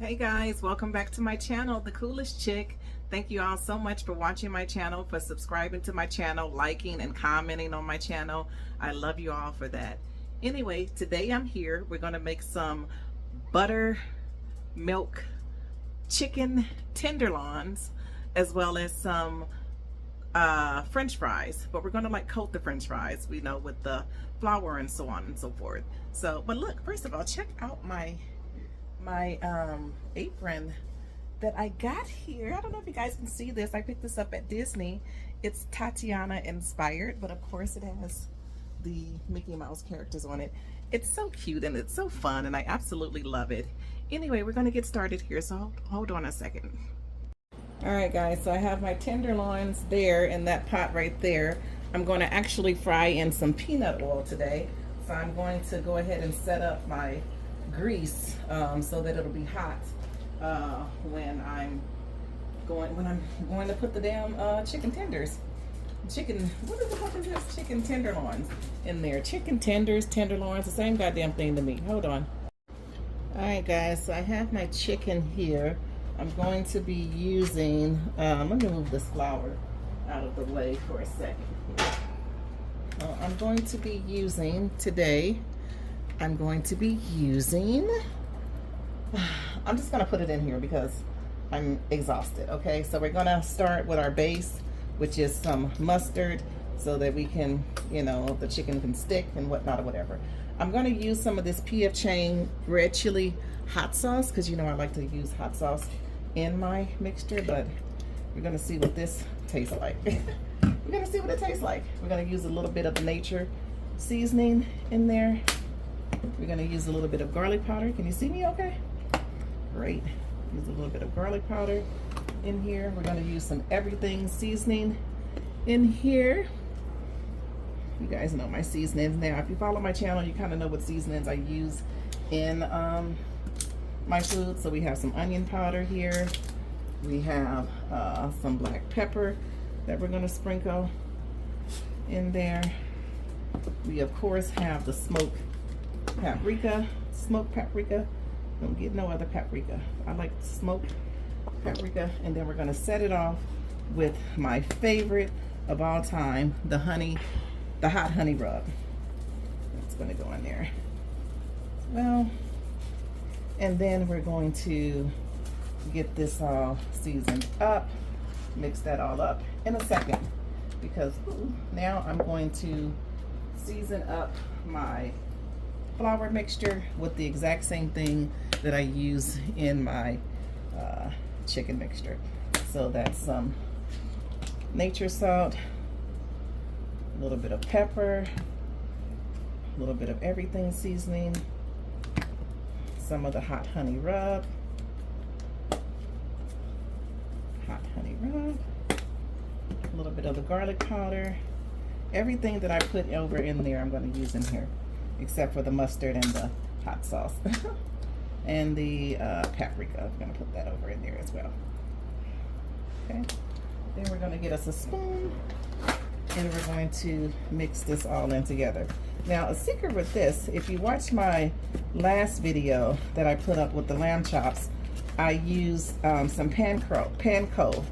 Hey guys, welcome back to my channel, The Coolest Chick. Thank you all so much for watching my channel, for subscribing to my channel, liking and commenting on my channel. I love you all for that. Anyway, today I'm here. We're going to make some buttermilk chicken tenderloins as well as some French fries, but we're going to like coat the French fries, we know, with the flour and so on and so forth. So, but look, first of all, check out my apron that I got here. I don't know if you guys can see this. I picked this up at Disney. It's Tatiana inspired, but of course it has the Mickey Mouse characters on it. It's so cute and it's so fun and I absolutely love it. Anyway, we're going to get started here, so hold on a second. Alright guys, so I have my tenderloins there in that pot right there. I'm going to actually fry in some peanut oil today. So I'm going to go ahead and set up my grease so that it'll be hot when I'm going to put the damn chicken tenders. What is the fuck is this? Chicken tenderloins in there. Chicken tenders, tenderloins, the same goddamn thing to me. Hold on. Alright guys, so I have my chicken here. I'm going to be using, let me move this flour out of the way for a second. I'm going to be using today, I'm just going to put it in here because I'm exhausted. Okay, so we're going to start with our base, which is some mustard so that we can, you know, the chicken can stick and whatnot or whatever. I'm going to use some of this P.F. Chang red chili hot sauce because, you know, I like to use hot sauce in my mixture, but we're going to see what this tastes like. We're going to see what it tastes like. We're going to use a little bit of the nature seasoning in there. We're going to use a little bit of garlic powder. Can you see me okay? Great. Use a little bit of garlic powder in here. We're going to use some everything seasoning in here. You guys know my seasonings now. If you follow my channel, you kind of know what seasonings I use in my food. So we have some onion powder here. We have some black pepper that we're going to sprinkle in there. We of course have the smoked paprika. Don't get no other paprika. I like smoked paprika. And then we're going to set it off with my favorite of all time, the hot honey rub. That's going to go in there. Well, and then we're going to get this all seasoned up, mix that all up in a second, because now I'm going to season up my flour mixture with the exact same thing that I use in my chicken mixture. So that's some nature salt, a little bit of pepper, a little bit of everything seasoning, some of the hot honey rub, a little bit of the garlic powder. Everything that I put over in there I'm going to use in here, except for the mustard and the hot sauce and the paprika. I'm going to put that over in there as well. Okay, then we're going to get us a spoon and we're going to mix this all in together. Now, a secret with this, if you watch my last video that I put up with the lamb chops, I used some panko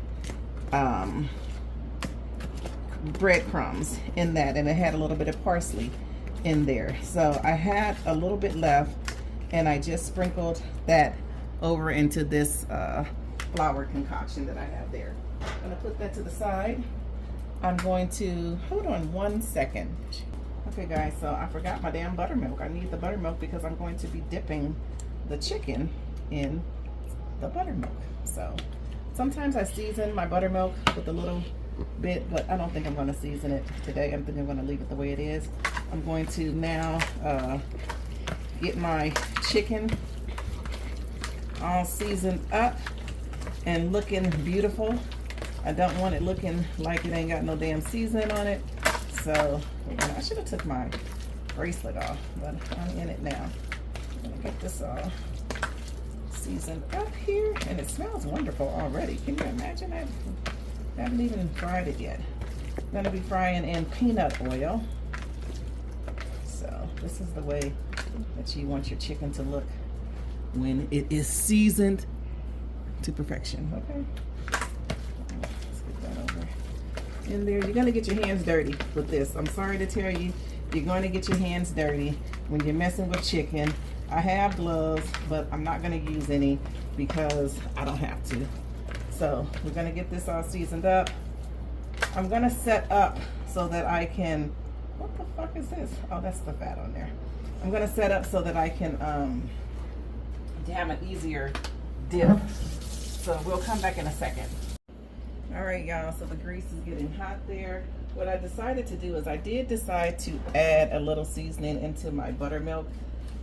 breadcrumbs in that, and it had a little bit of parsley in there. So I had a little bit left and I just sprinkled that over into this flour concoction that I have there. I'm going to put that to the side. I'm going to, hold on one second. Okay guys, so I forgot my damn buttermilk. I need the buttermilk because I'm going to be dipping the chicken in the buttermilk. So sometimes I season my buttermilk with a little bit, but I don't think I'm going to season it today. I'm thinking I'm going to leave it the way it is. I'm going to now get my chicken all seasoned up and looking beautiful. I don't want it looking like it ain't got no damn seasoning on it. So I should have took my bracelet off, but I'm in it now. I'm gonna get this all seasoned up here, and it smells wonderful already. Can you imagine that? I haven't even fried it yet. I'm gonna be frying in peanut oil. So this is the way that you want your chicken to look when it is seasoned to perfection. Okay. Let's get that over in there. You're gonna get your hands dirty with this. I'm sorry to tell you, you're going to get your hands dirty when you're messing with chicken. I have gloves, but I'm not gonna use any because I don't have to. So we're gonna get this all seasoned up. I'm gonna set up so that I can, what the fuck is this? Oh, that's the fat on there. I'm gonna set up so that I can have an easier dip. So we'll come back in a second. All right, y'all, so the grease is getting hot there. What I decided to do is I did decide to add a little seasoning into my buttermilk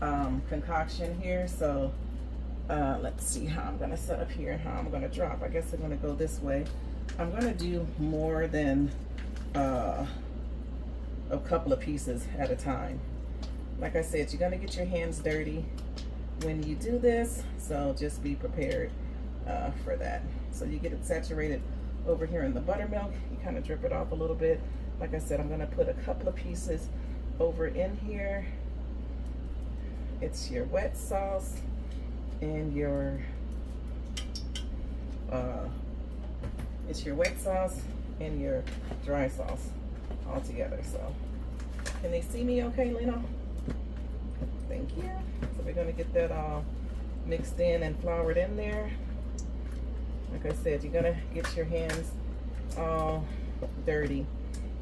concoction here. So let's see how I'm gonna set up here and how I'm gonna drop. I guess I'm gonna go this way. I'm gonna do more than a couple of pieces at a time. Like I said, you're gonna get your hands dirty when you do this, so just be prepared for that. So you get it saturated over here in the buttermilk. You kind of drip it off a little bit. Like I said, I'm gonna put a couple of pieces over in here. It's your wet sauce and your dry sauce all together. So can they see me okay, Lena? Thank you. So we're gonna get that all mixed in and floured in there. Like I said, you're gonna get your hands all dirty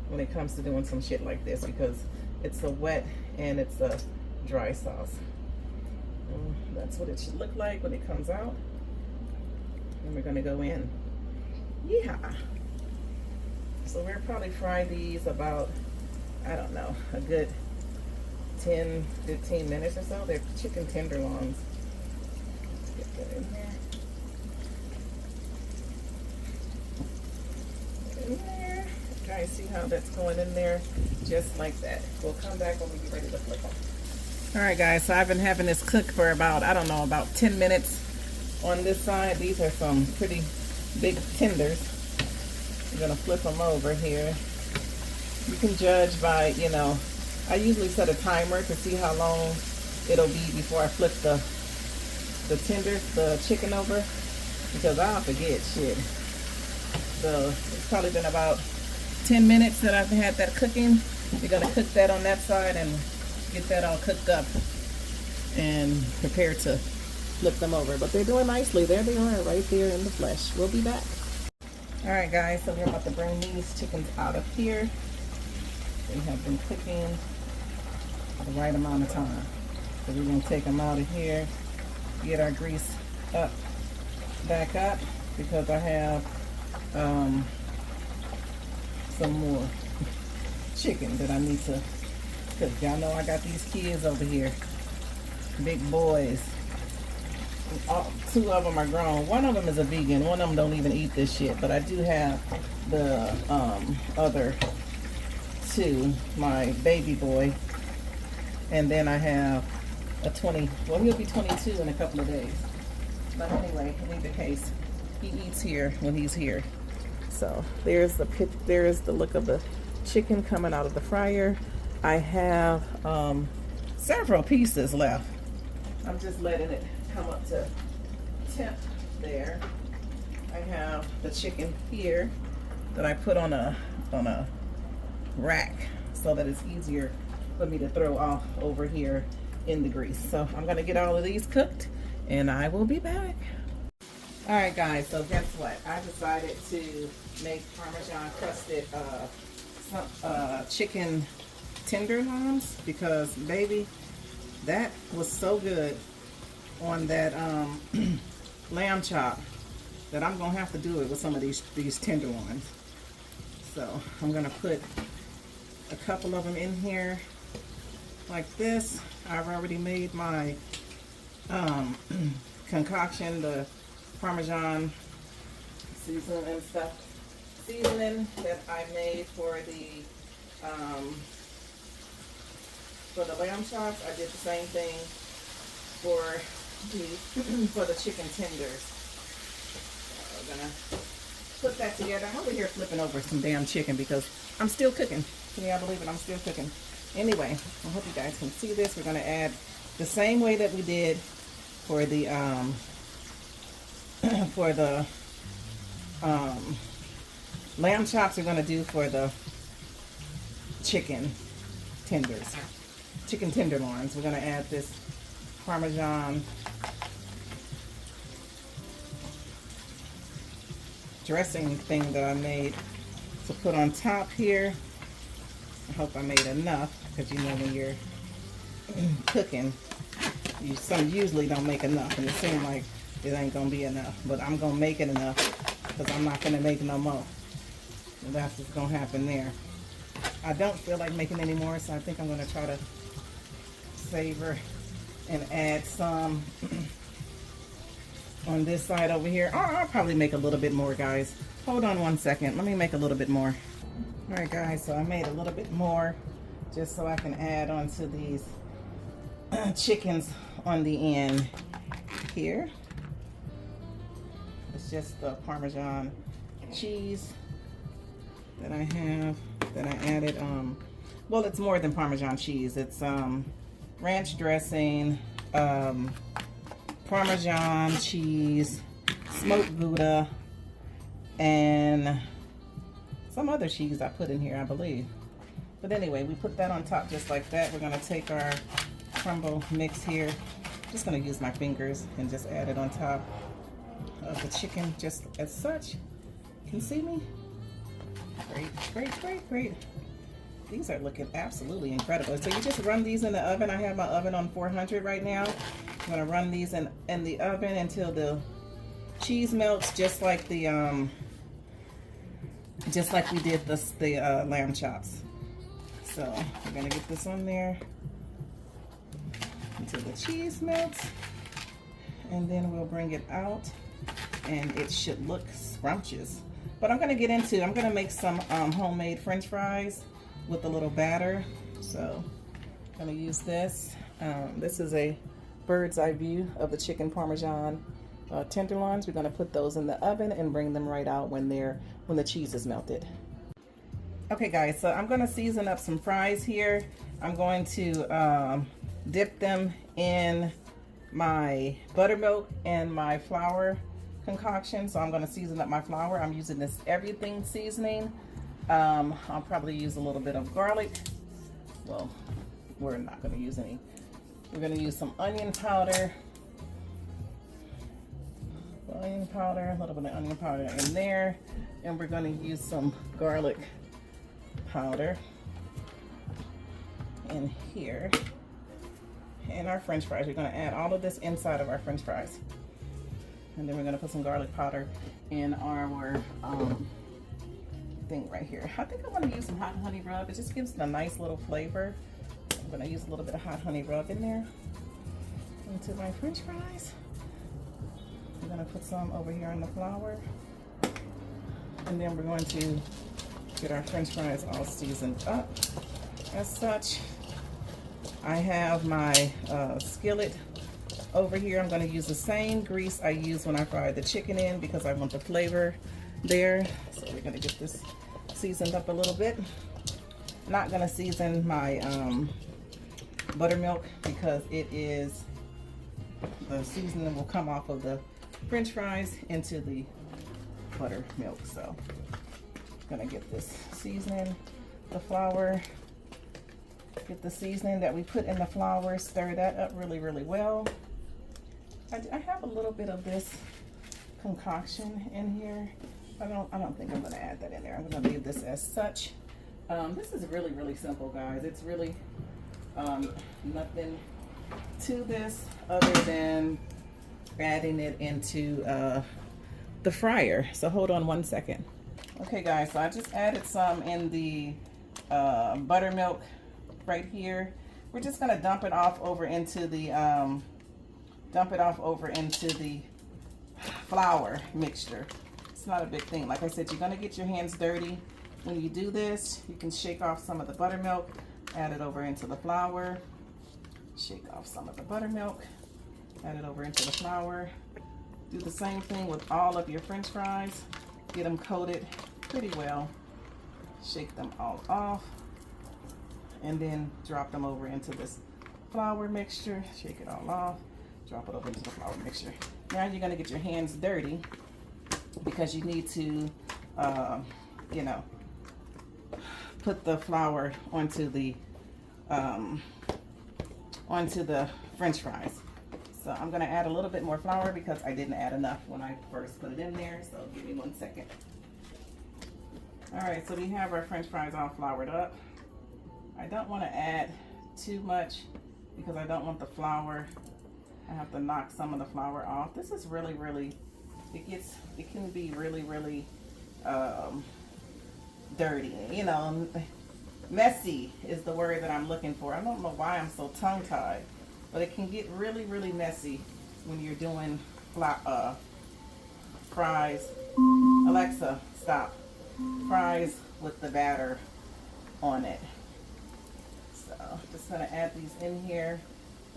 when it comes to doing some shit like this because it's a wet and it's a dry sauce. And that's what it should look like when it comes out. And we're gonna go in. Yeah. So we'll probably fry these about, I don't know, a good 10, 15 minutes or so. They're chicken tenderloins. Let's get that in there. In there. Guys, see how that's going in there? Just like that. We'll come back when we get ready to flip them. Alright guys, so I've been having this cook for about, I don't know, about 10 minutes on this side. These are some pretty big tenders. I'm going to flip them over here. You can judge by, you know, I usually set a timer to see how long it'll be before I flip the chicken over, because I'll forget shit. So it's probably been about 10 minutes that I've had that cooking. You're going to cook that on that side and get that all cooked up and prepare to flip them over. But they're doing nicely. There they are right there in the flesh. We'll be back. All right guys, so we're about to bring these chickens out of here. They have been cooking for the right amount of time. So we're going to take them out of here, get our grease up, back up, because I have some more chicken that I need to cook. Y'all know I got these kids over here, big boys. Two of them are grown. One of them is a vegan. One of them don't even eat this shit. But I do have the other two, my baby boy, and then I have a 20. Well, he'll be 22 in a couple of days. But anyway, in either case, he eats here when he's here. So there's the look of the chicken coming out of the fryer. I have several pieces left. I'm just letting it come up to temp there. I have the chicken here that I put on a rack so that it's easier for me to throw off over here in the grease. So I'm gonna get all of these cooked and I will be back. All right guys, so guess what? I decided to make Parmesan crusted chicken tenderloins because baby, that was so good on that lamb chop that I'm gonna have to do it with some of these tenderloins. So I'm gonna put a couple of them in here like this. I've already made my concoction, the Parmesan seasoning and stuff. Seasoning that I made for the lamb chops. I did the same thing for the chicken tenders. So we're gonna put that together. I'm over here flipping over some damn chicken because I'm still cooking. Can y'all believe it? I'm still cooking. Anyway, I hope you guys can see this. We're gonna add the same way that we did for the for the lamb chops. We're gonna do for the chicken tenders, chicken tenderloins. We're gonna add this Parmesan dressing thing that I made to put on top here. I hope I made enough, because you know when you're cooking, you usually don't make enough, and it seems like it ain't gonna be enough, but I'm gonna make it enough, because I'm not gonna make no more. And that's what's gonna happen there. I don't feel like making any more, so I think I'm gonna try to savor and add some on this side over here. I'll probably make a little bit more, guys. Hold on one second. Let me make a little bit more. All right, guys, so I made a little bit more just so I can add onto these chickens on the end here. It's just the Parmesan cheese that I have, that I added. Well, it's more than Parmesan cheese. It's ranch dressing, Parmesan cheese, smoked Gouda, and some other cheese I put in here, I believe. But anyway, we put that on top just like that. We're gonna take our crumble mix here. Just gonna use my fingers and just add it on top of the chicken, just as such. Can you see me? Great, great, great, great. These are looking absolutely incredible. So you just run these in the oven. I have my oven on 400 right now. I'm gonna run these in the oven until the cheese melts, just like the just like we did the lamb chops. So we're gonna get this on there until the cheese melts, and then we'll bring it out, and it should look scrumptious. But I'm gonna make some homemade French fries with a little batter. So I'm gonna use this. This is a bird's eye view of the chicken Parmesan tenderloins. We're gonna put those in the oven and bring them right out when the cheese is melted. Okay, guys, so I'm gonna season up some fries here. I'm going to dip them in my buttermilk and my flour concoction. So I'm gonna season up my flour. I'm using this everything seasoning. I'll probably use a little bit of garlic. Well, we're not gonna use any. We're gonna use some onion powder. A little bit of onion powder in there. And we're gonna use some garlic powder in here. And our French fries, we're gonna add all of this inside of our French fries. And then we're gonna put some garlic powder in our thing right here. I think I want to use some hot honey rub. It just gives it a nice little flavor. I'm gonna use a little bit of hot honey rub in there into my French fries. I'm gonna put some over here on the flour. And then we're going to get our French fries all seasoned up as such. I have my skillet over here. I'm going to use the same grease I used when I fried the chicken in, because I want the flavor there. So we're going to get this seasoned up a little bit. Not going to season my buttermilk, because the seasoning will come off of the French fries into the buttermilk. So I'm going to get this seasoning, the flour. Get the seasoning that we put in the flour, stir that up really, really well. I have a little bit of this concoction in here. I don't think I'm gonna add that in there. I'm gonna leave this as such. This is really, really simple, guys. It's really nothing to this other than adding it into the fryer. So hold on one second. Okay, guys, so I just added some in the buttermilk right here. We're just gonna dump it off over into the flour mixture. It's not a big thing. Like I said, you're gonna get your hands dirty when you do this. You can shake off some of the buttermilk, add it over into the flour, shake off some of the buttermilk, add it over into the flour. Do the same thing with all of your French fries. Get them coated pretty well. Shake them all off, and then drop them over into this flour mixture. Shake it all off. Drop it over into the flour mixture. Now you're gonna get your hands dirty because you need to, you know, put the flour onto the French fries. So I'm gonna add a little bit more flour because I didn't add enough when I first put it in there. So give me 1 second. All right, so we have our French fries all floured up. I don't want to add too much because I don't want the flour. I have to knock some of the flour off. This is really, it can be really dirty. You know, messy is the word that I'm looking for. I don't know why I'm so tongue-tied, but it can get really messy when you're doing fries. Alexa, stop. Fries with the batter on it. So just gonna add these in here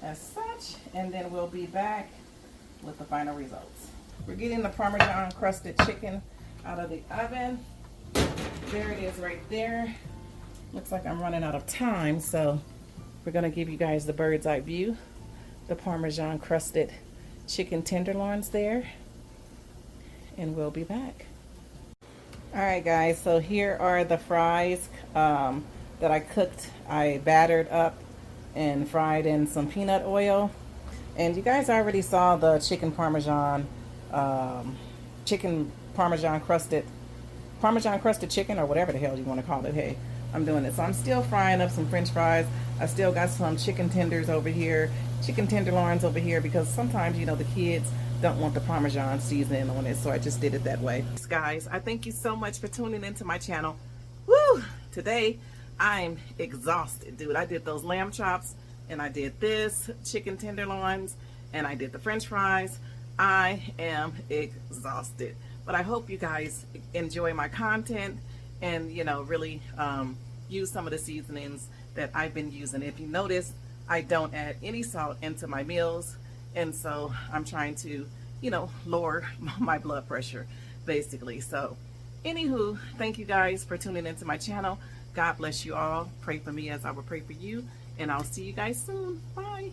as such, and then we'll be back with the final results. We're getting the Parmesan crusted chicken out of the oven. There it is right there. Looks like I'm running out of time, so we're gonna give you guys the bird's eye view. The Parmesan crusted chicken tenderloins there, and we'll be back. All right, guys, so here are the fries that I cooked. I battered up and fried in some peanut oil, and you guys already saw the chicken parmesan crusted chicken, or whatever the hell you want to call it. Hey, I'm doing it. So I'm still frying up some French fries. I still got some chicken tenders over here, chicken tenderloins over here, because sometimes, you know, the kids don't want the Parmesan seasoning on it, so I just did it that way. Guys, I thank you so much for tuning into my channel. Woo! Today I'm exhausted, dude. I did those lamb chops, and I did this chicken tenderloins, and I did the French fries. I am exhausted, but I hope you guys enjoy my content and, you know, really use some of the seasonings that I've been using. If you notice, I don't add any salt into my meals, and so I'm trying to, you know, lower my blood pressure, basically. So anywho, thank you guys for tuning into my channel. God bless you all. Pray for me as I will pray for you, and I'll see you guys soon. Bye.